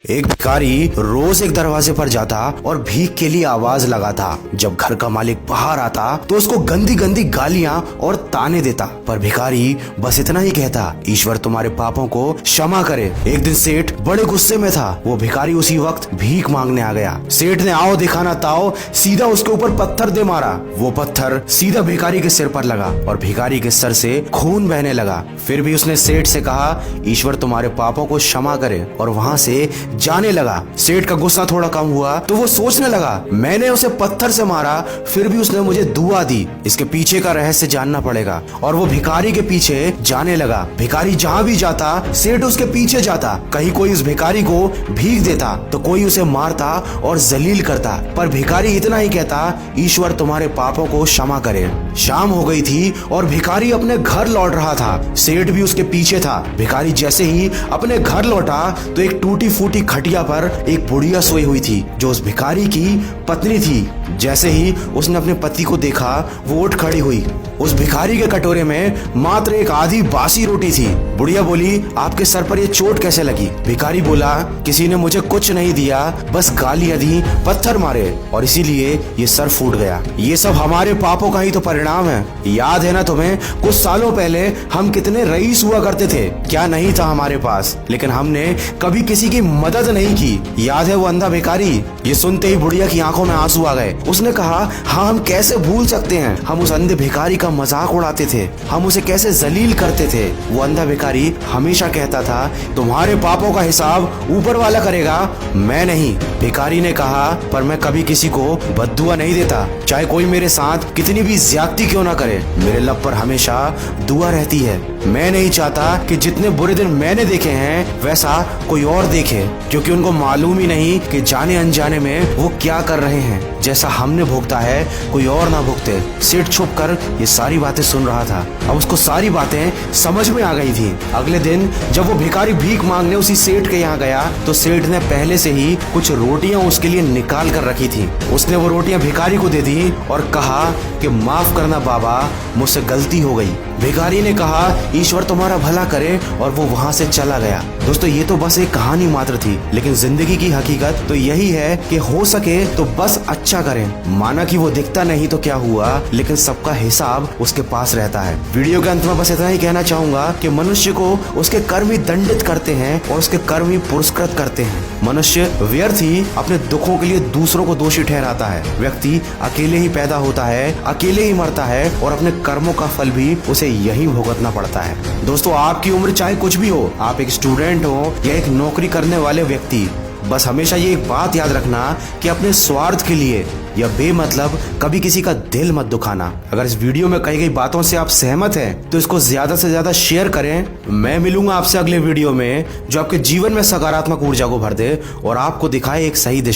एक भिखारी रोज एक दरवाजे पर जाता और भीख के लिए आवाज लगाता। जब घर का मालिक बाहर आता तो उसको गंदी गंदी गालियां और ताने देता, पर भिखारी बस इतना ही कहता, ईश्वर तुम्हारे पापों को क्षमा करे। एक दिन सेठ बड़े गुस्से में था। वो भिखारी उसी वक्त भीख मांगने आ गया। सेठ ने आओ दिखाना ताओ सीधा उसके ऊपर पत्थर दे मारा। वो पत्थर सीधा भिखारी के सिर पर लगा और भिखारी के सर से खून बहने लगा। फिर भी उसने सेठ से कहा, ईश्वर तुम्हारे पापों को क्षमा करे, और वहाँ से जाने लगा। सेठ का गुस्सा थोड़ा कम हुआ तो वो सोचने लगा, मैंने उसे पत्थर से मारा, फिर भी उसने मुझे दुआ दी, इसके पीछे का रहस्य जानना पड़ेगा। और वो भिखारी के पीछे जाने लगा। भिखारी जहाँ भी जाता सेठ उसके पीछे जाता। कहीं कोई उस भिखारी को भीख देता तो कोई उसे मारता और जलील करता, पर भिखारी इतना ही कहता, ईश्वर तुम्हारे पापों को क्षमा करे। शाम हो गई थी और भिखारी अपने घर लौट रहा था। सेठ भी उसके पीछे था। भिखारी जैसे ही अपने घर लौटा तो एक टूटी फूटी खटिया पर एक बुढ़िया सोई हुई थी, जो उस भिखारी की पत्नी थी। जैसे ही उसने अपने पति को देखा वो उठ खड़ी हुई। उस भिखारी के कटोरे में मात्र एक आधी बासी रोटी थी। बुढ़िया बोली, आपके सर पर ये चोट कैसे लगी? भिखारी बोला, किसी ने मुझे कुछ नहीं दिया, बस गालियां दी, पत्थर मारे, और इसीलिए ये सर फूट गया। ये सब हमारे पापों का ही तो परिणाम है। याद है ना तुम्हें, कुछ सालों पहले हम कितने रईस हुआ करते थे, क्या नहीं था हमारे पास, लेकिन हमने कभी किसी की मदद नहीं की। याद है वो अंधा भिखारी? ये सुनते ही बुढ़िया की आंखों में आंसू आ गए। उसने कहा, हाँ हम कैसे भूल सकते हैं, हम उस अंधे भिखारी का मजाक उड़ाते थे, हम उसे कैसे जलील करते थे। वो अंधा भिखारी हमेशा कहता था, तुम्हारे पापों का हिसाब ऊपर वाला करेगा, मैं नहीं। भिखारी ने कहा, पर मैं कभी किसी को बद्दुआ नहीं देता, चाहे कोई मेरे साथ कितनी भी ज्यादती क्यों ना करे, मेरे लब पर हमेशा दुआ रहती है। मैं नहीं चाहता कि जितने बुरे दिन मैंने देखे हैं वैसा कोई और देखे, क्योंकि उनको मालूम ही नहीं कि जाने अनजाने में वो क्या कर रहे हैं। जैसा हमने भुगता है कोई और ना भुगते। सेठ छुप कर ये सारी बातें सुन रहा था। अब उसको सारी बातें समझ में आ गई थी। अगले दिन जब वो भिखारी भीख मांगने उसी सेठ के यहाँ गया तो सेठ ने पहले से ही कुछ रोटियां उसके लिए निकाल कर रखी थी। उसने वो रोटियां भिखारी को दे दी और कहा कि माफ करना बाबा, मुझसे गलती हो गई। भिखारी ने कहा, ईश्वर तुम्हारा भला करे, और वो वहाँ से चला गया। दोस्तों, ये तो बस एक कहानी मात्र थी, लेकिन जिंदगी की हकीकत तो यही है कि हो सके तो बस अच्छा करें। माना कि वो दिखता नहीं तो क्या हुआ, लेकिन सबका हिसाब उसके पास रहता है। वीडियो के अंत में बस इतना ही कहना चाहूंगा कि मनुष्य को उसके कर्म ही दंडित करते हैं और उसके कर्म ही पुरस्कृत करते हैं। मनुष्य व्यर्थ ही अपने दुखों के लिए दूसरों को दोषी ठहराता है। व्यक्ति अकेले ही पैदा होता है, अकेले ही मरता है, और अपने कर्मों का फल भी उसे यही भुगतना पड़ता है। दोस्तों, आपकी उम्र चाहे कुछ भी हो, आप एक स्टूडेंट हो या एक नौकरी करने वाले व्यक्ति, बस हमेशा ये एक बात याद रखना कि अपने स्वार्थ के लिए या बेमतलब कभी किसी का दिल मत दुखाना। अगर इस वीडियो में कही गई बातों से आप सहमत हैं तो इसको ज्यादा से ज्यादा शेयर करें। मैं मिलूंगा आपसे अगले वीडियो में जो आपके जीवन में सकारात्मक ऊर्जा को भर दे और आपको दिखाए एक सही दिशा।